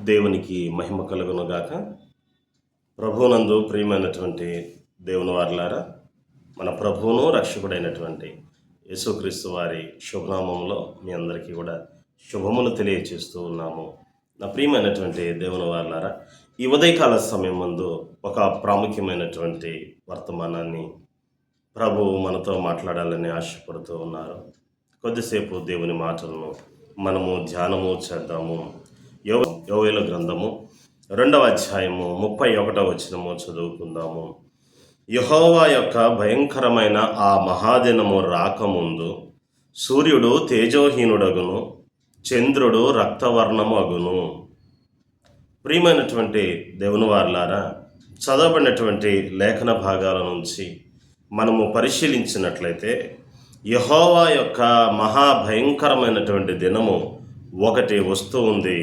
దేవునికి మహిమ కలుగునుగాక. ప్రభువునందు ప్రియమైనటువంటి దేవుని వారలారా, మన ప్రభువును రక్షకుడైనటువంటి యేసుక్రీస్తు వారి శుభనామంలో మీ అందరికీ కూడా శుభములు తెలియచేస్తూ ఉన్నాము. నా ప్రియమైనటువంటి దేవుని వారలారా, ఈ ఉదయకాల సమయం ముందు ఒక ప్రాముఖ్యమైనటువంటి వర్తమానాన్ని ప్రభువు మనతో మాట్లాడాలని ఆశపడుతూ ఉన్నారు. కొద్దిసేపు దేవుని మాటలను మనము ధ్యానము చేద్దాము. యోవేలు గ్రంథము 2వ అధ్యాయము 31వ వచనము చదువుకుందాము. యెహోవా యొక్క భయంకరమైన ఆ మహాదినము రాకముందు సూర్యుడు తేజోహీనుడగును, చంద్రుడు రక్తవర్ణము అగును. ప్రియమైనటువంటి దేవుని వారలారా, చదవబడినటువంటి లేఖన భాగాల నుంచి మనము పరిశీలించినట్లయితే యెహోవా యొక్క మహాభయంకరమైనటువంటి దినము ఒకటి వస్తూ ఉంది.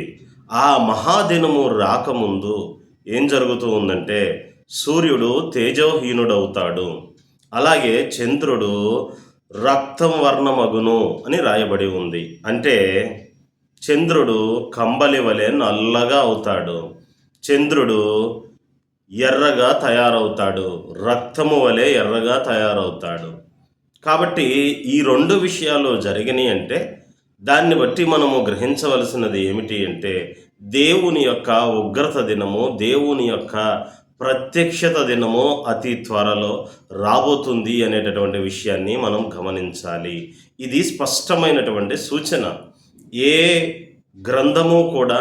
ఆ మహాదినము రాకముందు ఏం జరుగుతూ ఉందంటే సూర్యుడు తేజోహీనుడవుతాడు, అలాగే చంద్రుడు రక్తం వర్ణమగును అని రాయబడి ఉంది. అంటే చంద్రుడు కంబలి వలె నల్లగా అవుతాడు, చంద్రుడు ఎర్రగా తయారవుతాడు, రక్తము వలె ఎర్రగా తయారవుతాడు. కాబట్టి ఈ రెండు విషయాలు జరిగినాయి అంటే దాన్ని బట్టి మనము గ్రహించవలసినది ఏమిటి అంటే దేవుని యొక్క ఉగ్రత దినము, దేవుని యొక్క ప్రత్యక్షత దినము అతి త్వరలో రాబోతుంది అనేటటువంటి విషయాన్ని మనం గమనించాలి. ఇది స్పష్టమైనటువంటి సూచన. ఏ గ్రంథము కూడా,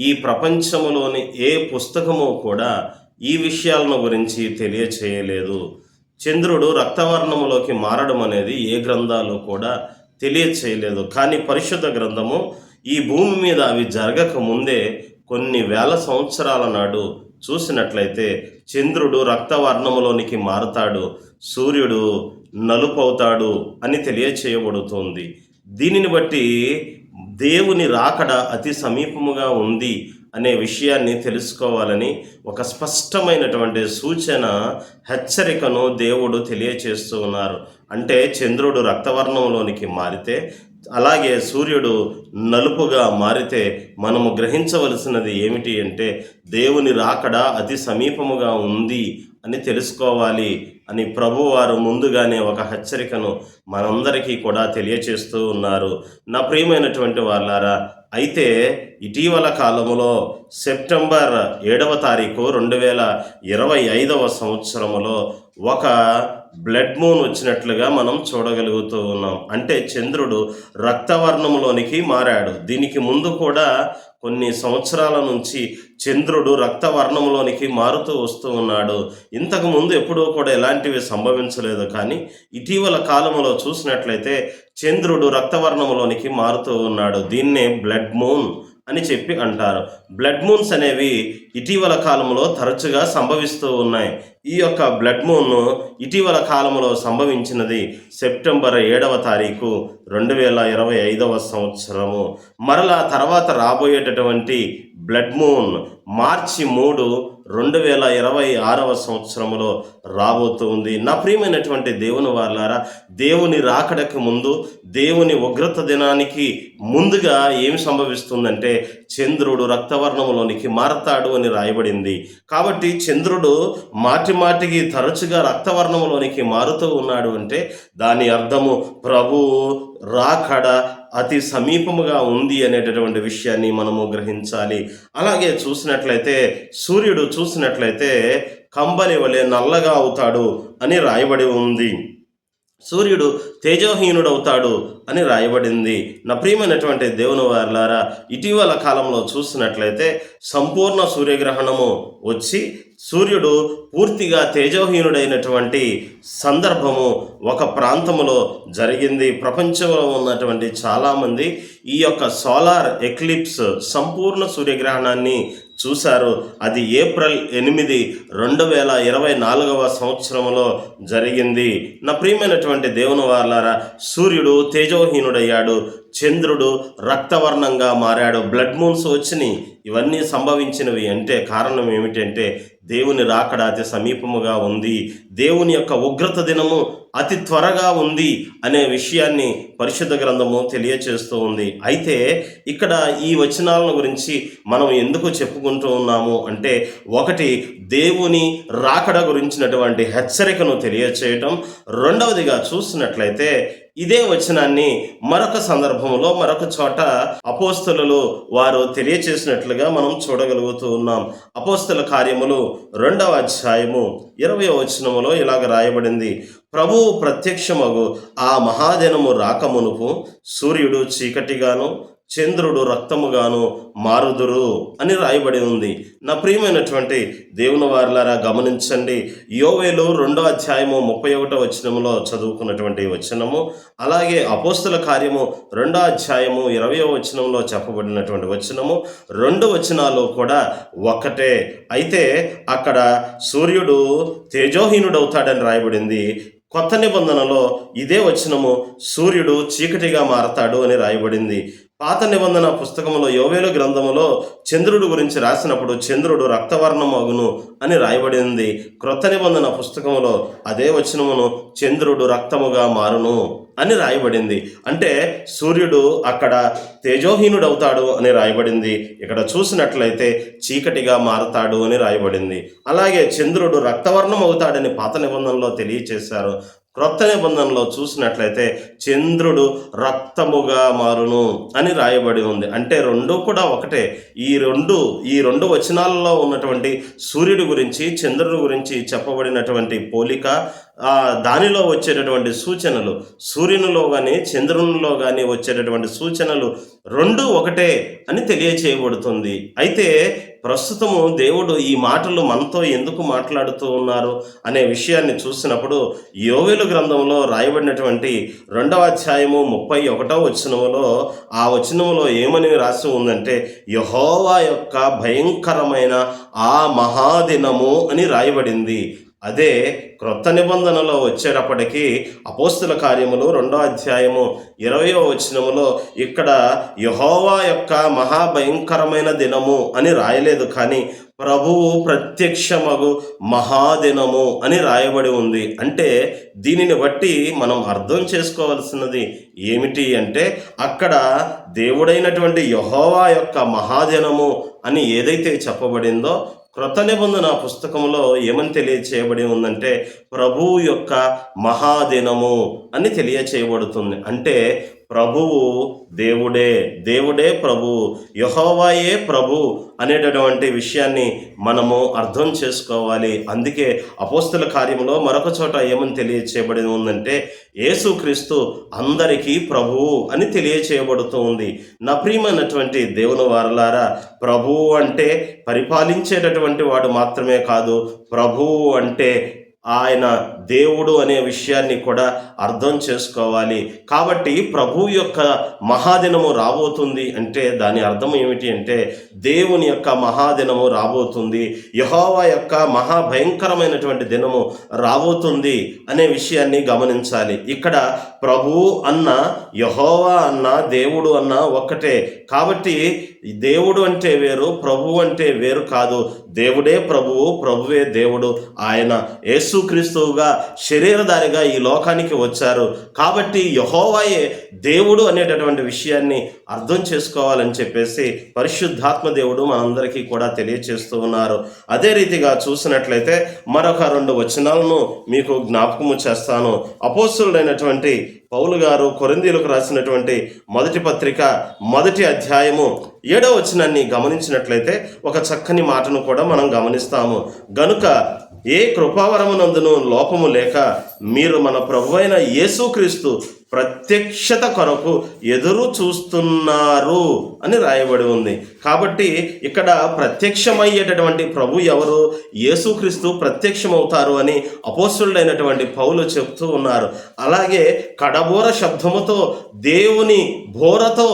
ఈ ప్రపంచంలోని ఏ పుస్తకము కూడా ఈ విషయాలను గురించి తెలియచేయలేదు. చంద్రుడు రక్తవర్ణములోకి మారడం అనేది ఏ గ్రంథాలు కూడా తెలియచేయలేదు. కానీ పరిశుద్ధ గ్రంథము ఈ భూమి మీద అవి జరగక ముందే కొన్ని వేల సంవత్సరాల నాడు చూసినట్లయితే చంద్రుడు రక్తవర్ణములోనికి మారుతాడు, సూర్యుడు నలుపు అవుతాడు అని తెలియచేయబడుతుంది. దీనిని బట్టి దేవుని రాకడ అతి సమీపముగా ఉంది అనే విషయాన్ని తెలుసుకోవాలని ఒక స్పష్టమైనటువంటి సూచన, హెచ్చరికను దేవుడు తెలియచేస్తూ ఉన్నారు. అంటే చంద్రుడు రక్తవర్ణంలోనికి మారితే, అలాగే సూర్యుడు నలుపుగా మారితే మనము గ్రహించవలసినది ఏమిటి అంటే దేవుని రాకడ అతి సమీపముగా ఉంది అని తెలుసుకోవాలి అని ప్రభువారు ముందుగానే ఒక హెచ్చరికను మనందరికీ కూడా తెలియచేస్తూ ఉన్నారు. నా ప్రియమైనటువంటి వాళ్ళారా, అయితే ఇటీవల కాలంలో సెప్టెంబర్ 7వ తారీఖు 2025వ సంవత్సరములో ఒక బ్లడ్ మూన్ వచ్చినట్లుగా మనం చూడగలుగుతూ ఉన్నాం. అంటే చంద్రుడు రక్తవర్ణంలోనికి మారాడు. దీనికి ముందు కూడా కొన్ని సంవత్సరాల నుంచి చంద్రుడు రక్తవర్ణంలోనికి మారుతూ వస్తూ ఉన్నాడు. ఇంతకు ముందు ఎప్పుడూ కూడా ఎలాంటివి సంభవించలేదు. కానీ ఇటీవల కాలంలో చూసినట్లయితే చంద్రుడు రక్తవర్ణంలోనికి మారుతూ ఉన్నాడు. దీన్నే బ్లడ్ మూన్ అని చెప్పి అంటారు. బ్లడ్ మూన్స్ అనేవి ఇటీవల కాలంలో తరచుగా సంభవిస్తూ ఉన్నాయి. ఈ యొక్క బ్లడ్ మూన్ ఇటీవల కాలంలో సంభవించినది సెప్టెంబర్ 7వ తారీఖు 2025వ సంవత్సరము. మరలా తర్వాత రాబోయేటటువంటి బ్లడ్ మూన్ మార్చి 3, 2026వ సంవత్సరంలో రాబోతుంది. నా ప్రియమైనటువంటి దేవుని వారలారా, దేవుని రాకడకు ముందు, దేవుని ఉగ్రత దినానికి ముందుగా ఏం సంభవిస్తుందంటే చంద్రుడు రక్తవర్ణంలోనికి మారతాడు అని రాయబడింది. కాబట్టి చంద్రుడు మాటిమాటికి తరచుగా రక్తవర్ణంలోనికి మారుతూ ఉన్నాడు అంటే దాని అర్థము ప్రభువు రాకడ అతి సమీపముగా ఉంది అనేటటువంటి విషయాన్ని మనము గ్రహించాలి. అలాగే చూసినట్లయితే సూర్యుడు చూసినట్లయితే కంబలి వలె నల్లగా అవుతాడు అని రాయబడి ఉంది. సూర్యుడు తేజోహీనుడవుతాడు అని రాయబడింది. నా ప్రియమైనటువంటి దేవుని వారలారా, ఇటీవల కాలంలో చూసినట్లయితే సంపూర్ణ సూర్యగ్రహణము వచ్చి సూర్యుడు పూర్తిగా తేజోహీనుడైనటువంటి సందర్భము ఒక ప్రాంతములో జరిగింది. ప్రపంచంలో ఉన్నటువంటి చాలామంది ఈ యొక్క సోలార్ ఎక్లిప్స్, సంపూర్ణ సూర్యగ్రహణాన్ని చూశారు. అది ఏప్రిల్ 8, 2024వ సంవత్సరంలో జరిగింది. నా ప్రియమైనటువంటి దేవుని వారలారా, సూర్యుడు తేజోహీనుడయ్యాడు, చంద్రుడు రక్తవర్ణంగా మారాడు. బ్లడ్ మూన్స్ వచ్చినాయి ఇవన్నీ సంభవించినవి అంటే కారణం ఏమిటంటే దేవుని రాకడ అతి సమీపముగా ఉంది, దేవుని యొక్క ఉగ్రత దినము అతి త్వరగా ఉంది అనే విషయాన్ని పరిశుద్ధ గ్రంథము తెలియచేస్తూ ఉంది. అయితే ఇక్కడ ఈ వచనాలను గురించి మనం ఎందుకు చెప్పుకుంటూ ఉన్నాము అంటే, ఒకటి దేవుని రాకడ గురించినటువంటి హెచ్చరికను తెలియచేయటం, రెండవదిగా చూసినట్లయితే ఇదే వచనాన్ని మరొక సందర్భంలో మరొక చోట అపోస్తలులు వారు తెలియచేసినట్లుగా మనం చూడగలుగుతూ ఉన్నాం. అపోస్తల కార్యములు 2వ అధ్యాయము 20వ వచనములో ఇలాగ రాయబడింది, ప్రభువు ప్రత్యక్షమగు ఆ మహాదినము రాకమునుపు సూర్యుడు చీకటిగాను చంద్రుడు రక్తముగాను మారుదురు అని రాయబడి ఉంది. నా ప్రియమైనటువంటి దేవుని వారలారా గమనించండి, యోవేలు 2వ అధ్యాయము 31వ వచనములో చదువుకున్నటువంటి వచనము, అలాగే అపోస్తల కార్యము 2వ అధ్యాయము 20వ వచనంలో చెప్పబడినటువంటి వచనము, 2 వచనాలు కూడా ఒక్కటే. అయితే అక్కడ సూర్యుడు తేజోహీనుడవుతాడని రాయబడింది. కొత్త నిబంధనలో ఇదే వచనము సూర్యుడు చీకటిగా మారతాడు అని రాయబడింది. పాత నిబంధన పుస్తకంలో యోవేలు గ్రంథములో చంద్రుడు గురించి రాసినప్పుడు చంద్రుడు రక్తవర్ణం అగును అని రాయబడింది. క్రొత్త నిబంధన పుస్తకంలో అదే వచనమును చంద్రుడు రక్తముగా మారును అని రాయబడింది. అంటే సూర్యుడు అక్కడ తేజోహీనుడవుతాడు అని రాయబడింది, ఇక్కడ చూసినట్లయితే చీకటిగా మారతాడు అని రాయబడింది. అలాగే చంద్రుడు రక్తవర్ణం అవుతాడని పాత నిబంధనలో తెలియచేశారు. క్రొత్త నిబంధనలో చూసినట్లయితే చంద్రుడు రక్తముగా మారును అని రాయబడి ఉంది. అంటే రెండు కూడా ఒకటే. ఈ రెండు వచనాలలో ఉన్నటువంటి సూర్యుడి గురించి చంద్రుడి గురించి చెప్పబడినటువంటి పోలిక, దానిలో వచ్చేటటువంటి సూచనలు, సూర్యునిలో కానీ చంద్రునిలో కానీ వచ్చేటటువంటి సూచనలు రెండు ఒకటే అని తెలియచేయబడుతుంది. అయితే ప్రస్తుతము దేవుడు ఈ మాటలు మనతో ఎందుకు మాట్లాడుతూ ఉన్నారు అనే విషయాన్ని చూసినప్పుడు యోవేలు గ్రంథంలో రాయబడినటువంటి 2వ అధ్యాయము 31వ వచనములో ఆ వచనములో ఏమని రాసి ఉందంటే, యెహోవా యొక్క భయంకరమైన ఆ మహాదినము అని రాయబడింది. అదే క్రొత్త నిబంధనలో వచ్చేటప్పటికీ అపోస్తల కార్యములు 2వ అధ్యాయము 20వ వచనములో ఇక్కడ యెహోవా యొక్క మహాభయంకరమైన దినము అని రాయలేదు, కానీ ప్రభువు ప్రత్యక్షమగు మహాదినము అని రాయబడి ఉంది. అంటే దీనిని బట్టి మనం అర్థం చేసుకోవాల్సినది ఏమిటి అంటే, అక్కడ దేవుడైనటువంటి యెహోవా యొక్క మహాదినము అని ఏదైతే చెప్పబడిందో క్రొత్త నిబంధన పుస్తకంలో ఏమని తెలియచేయబడి ఉందంటే, ప్రభువు యొక్క మహాదినము అని తెలియచేయబడుతుంది. అంటే ప్రభువు దేవుడే ప్రభువు, యెహోవాయే ప్రభు అనేటటువంటి విషయాన్ని మనము అర్థం చేసుకోవాలి. అందుకే అపోస్తల కార్యంలో మరొక చోట ఏమని తెలియచేయబడి ఉందంటే, యేసుక్రీస్తు అందరికీ ప్రభువు అని తెలియచేయబడుతూ ఉంది. నా ప్రియమైనటువంటి దేవుని వారలారా, ప్రభువు అంటే పరిపాలించేటటువంటి వాడు మాత్రమే కాదు, ప్రభువు అంటే ఆయన దేవుడు అనే విషయాన్ని కూడా అర్థం చేసుకోవాలి. కాబట్టి ప్రభువు యొక్క మహాదినము రాబోతుంది అంటే దాని అర్థం ఏమిటి అంటే, దేవుని యొక్క మహాదినము రాబోతుంది, యెహోవా యొక్క మహాభయంకరమైనటువంటి దినము రాబోతుంది అనే విషయాన్ని గమనించాలి. ఇక్కడ ప్రభువు అన్న, యెహోవా అన్న, దేవుడు అన్న ఒక్కటే. కాబట్టి దేవుడు అంటే వేరు, ప్రభువు అంటే వేరు కాదు. దేవుడే ప్రభువు, ప్రభువే దేవుడు. ఆయన యేసుక్రీస్తువుగా శరీరధారిగా ఈ లోకానికి వచ్చారు. కాబట్టి యెహోవాయే దేవుడు అనేటటువంటి విషయాన్ని అర్థం చేసుకోవాలని చెప్పేసి పరిశుద్ధాత్మ దేవుడు మనందరికీ కూడా తెలియచేస్తూ ఉన్నారు. అదే రీతిగా చూసినట్లయితే మరొక 2 వచనాలను మీకు జ్ఞాపకము చేస్తాను. అపోస్తలుడైనటువంటి పౌలు గారు కొరింథీయులకు రాసినటువంటి మొదటి పత్రిక 1వ అధ్యాయము 7వ వచనాన్ని గమనించినట్లయితే ఒక చక్కని మాటను కూడా మనం గమనిస్తాము. గనుక ఏ కృపావరమునందును లోపము లేక మీరు మన ప్రభువైన యేసుక్రీస్తు ప్రత్యక్షత కొరకు ఎదురు చూస్తున్నారు అని రాయబడి ఉంది. కాబట్టి ఇక్కడ ప్రత్యక్షమయ్యేటటువంటి ప్రభు ఎవరు? యేసుక్రీస్తు ప్రత్యక్షమవుతారు అని అపోస్తలుడైనటువంటి పౌలు చెప్తూ ఉన్నారు. అలాగే కడబోర శబ్దముతో దేవుని బోరతో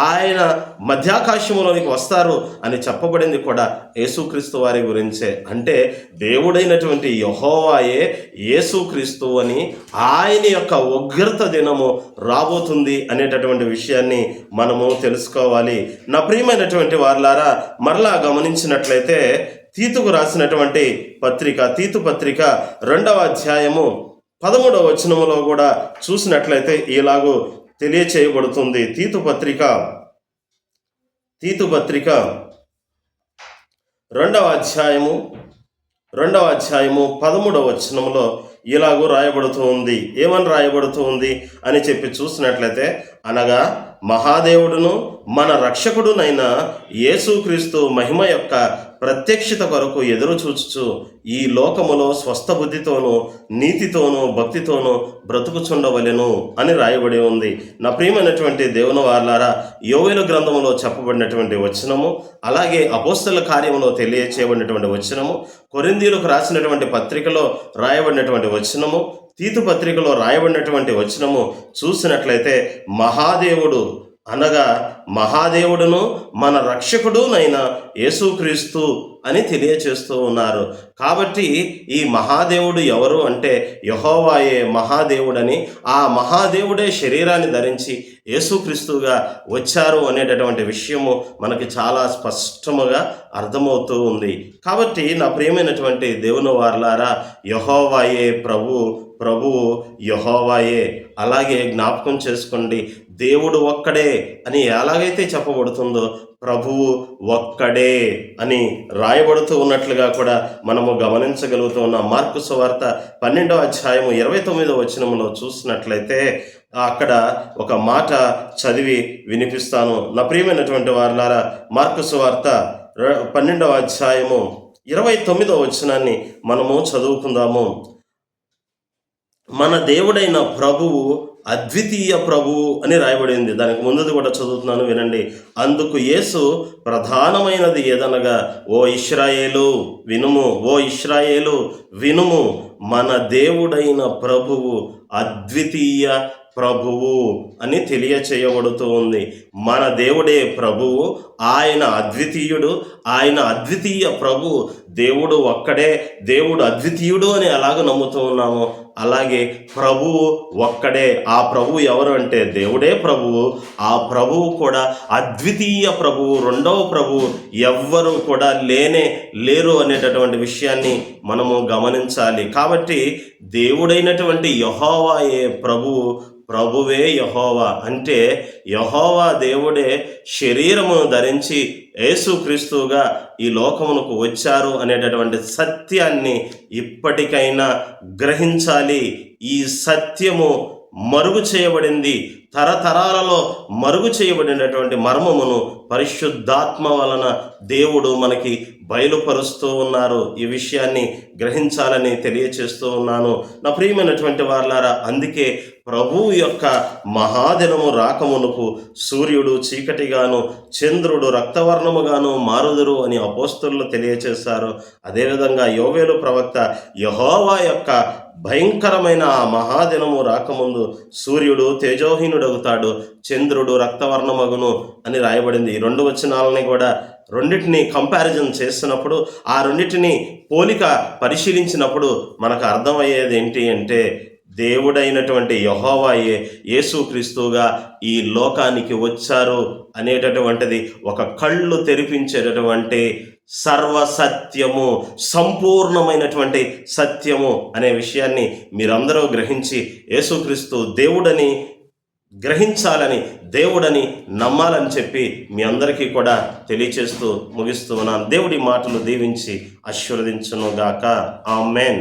ఆయన మధ్యాకాశములోనికి వస్తారు అని చెప్పబడింది కూడా యేసుక్రీస్తు వారి గురించే. అంటే దేవుడైనటువంటి యెహోవాయే యేసుక్రీస్తు అని, ఆయన యొక్క ఉగ్రత దినము రాబోతుంది అనేటటువంటి విషయాన్ని మనము తెలుసుకోవాలి. నా ప్రియమైనటువంటి వారలారా, మరలా గమనించినట్లయితే తీతుకు రాసినటువంటి పత్రిక, తీతు పత్రిక 2వ అధ్యాయము 13వ వచనములో కూడా చూసినట్లయితే ఇలాగూ తెలియచేయబడుతుంది. తీతు పత్రిక 2వ అధ్యాయము 13వ వచనంలో ఇలాగూ రాయబడుతూ ఉంది. ఏమని రాయబడుతూ ఉంది అని చెప్పి చూసినట్లయితే, అనగా మహాదేవుడును మన రక్షకుడునైన యేసుక్రీస్తు మహిమ యొక్క ప్రత్యక్షత కొరకు ఎదురు చూచుచు ఈ లోకములో స్వస్థ బుద్ధితోనూ నీతితోనూ భక్తితోనూ బ్రతుకుచుండవలెను అని రాయబడి ఉంది. నా ప్రియమైనటువంటి దేవుని వారలారా, యోవేలు గ్రంథములో చెప్పబడినటువంటి వచనము, అలాగే అపోస్తల కార్యములో తెలియచేయబడినటువంటి వచనము, కొరింథీయులకు రాసినటువంటి పత్రికలో రాయబడినటువంటి వచనము, తీతు పత్రికలో రాయబడినటువంటి వచనము చూసినట్లయితే, మహాదేవుడు అనగా మహాదేవుడును మన రక్షకుడునైన యేసుక్రీస్తు అని తెలియచేస్తూ ఉన్నారు. కాబట్టి ఈ మహాదేవుడు ఎవరు అంటే యెహోవాయే మహాదేవుడని, ఆ మహాదేవుడే శరీరాన్ని ధరించి యేసుక్రీస్తుగా వచ్చారు అనేటటువంటి విషయము మనకి చాలా స్పష్టముగా అర్థమవుతూ ఉంది. కాబట్టి నా ప్రియమైనటువంటి దేవుని వారలారా, యెహోవాయే ప్రభువు యెహోవాయే. అలాగే జ్ఞాపకం చేసుకోండి, దేవుడు ఒక్కడే అని ఎలాగైతే చెప్పబడుతుందో ప్రభువు ఒక్కడే అని రాయబడుతూ ఉన్నట్లుగా కూడా మనము గమనించగలుగుతూ ఉన్నాం. మార్కు సువార్త 12వ అధ్యాయము 29వ వచనంలో చూసినట్లయితే అక్కడ ఒక మాట చదివి వినిపిస్తాను. నా ప్రియమైనటువంటి వారలారా, మార్కు సువార్త 12వ అధ్యాయము 29వ వచనాన్ని మనము చదువుకుందాము. మన దేవుడైన ప్రభువు అద్వితీయ ప్రభువు అని రాయబడింది. దానికి ముందుది కూడా చదువుతున్నాను, వినండి. అందుకు యేసు ప్రధానమైనది ఏదనగా, ఓ ఇశ్రాయేలు వినుము, ఓ ఇశ్రాయేలు వినుము, మన దేవుడైన ప్రభువు అద్వితీయ ప్రభువు అని తెలియచేయబడుతూ ఉంది. మన దేవుడే ప్రభువు, ఆయన అద్వితీయుడు, ఆయన అద్వితీయ ప్రభువు. దేవుడు ఒక్కడే, దేవుడు అద్వితీయుడు అని ఎలాగ నమ్ముతూ ఉన్నామో అలాగే ప్రభువు ఒక్కడే. ఆ ప్రభువు ఎవరు అంటే దేవుడే ప్రభువు. ఆ ప్రభువు కూడా అద్వితీయ ప్రభువు, రెండవ ప్రభువు ఎవ్వరూ కూడా లేరు అనేటటువంటి విషయాన్ని మనము గమనించాలి. కాబట్టి దేవుడైనటువంటి యెహోవాయే ప్రభువే యెహోవా. అంటే యెహోవా దేవుడే శరీరమును ధరించి యేసుక్రీస్తుగా ఈ లోకమునకు వచ్చారు అనేటటువంటి సత్యాన్ని ఇప్పటికైనా గ్రహించాలి. ఈ సత్యము మరుగు చేయబడింది, తరతరాలలో మరుగు చేయబడినటువంటి మర్మమును పరిశుద్ధాత్మ వలన దేవుడు మనకి బయలుపరుస్తూ ఉన్నారు. ఈ విషయాన్ని గ్రహించాలని తెలియచేస్తూ ఉన్నాను. నా ప్రియమైనటువంటి వారలారా, అందుకే ప్రభువు యొక్క మహాదినము రాకమునుపు సూర్యుడు చీకటిగాను చంద్రుడు రక్తవర్ణముగాను మారుదురు అని అపోస్తలులు తెలియచేశారు. అదేవిధంగా యోవేలు ప్రవక్త యెహోవా యొక్క భయంకరమైన ఆ మహాదినము రాకముందు సూర్యుడు తేజోహీనుడవుతాడు, చంద్రుడు రక్తవర్ణమగును అని రాయబడింది. ఈ 2 వచనాలని కూడా రెండింటిని కంపారిజన్ చేసినప్పుడు, ఆ రెండింటిని పోలిక పరిశీలించినప్పుడు మనకు అర్థమయ్యేది ఏంటి అంటే, దేవుడైనటువంటి యెహోవాయే యేసుక్రీస్తుగా ఈ లోకానికి వచ్చారు అనేటటువంటిది ఒక కళ్ళు తెరిపించేటటువంటి సర్వసత్యము, సంపూర్ణమైనటువంటి సత్యము అనే విషయాన్ని మీరందరూ గ్రహించి యేసుక్రీస్తు దేవుడని గ్రహించాలని, దేవుడని నమ్మాలని చెప్పి మీ అందరికీ కూడా తెలియచేస్తూ ముగిస్తూ ఉన్నాను. దేవుడి మాటలు దీవించి ఆశీర్వదించునుగాక. ఆమేన్.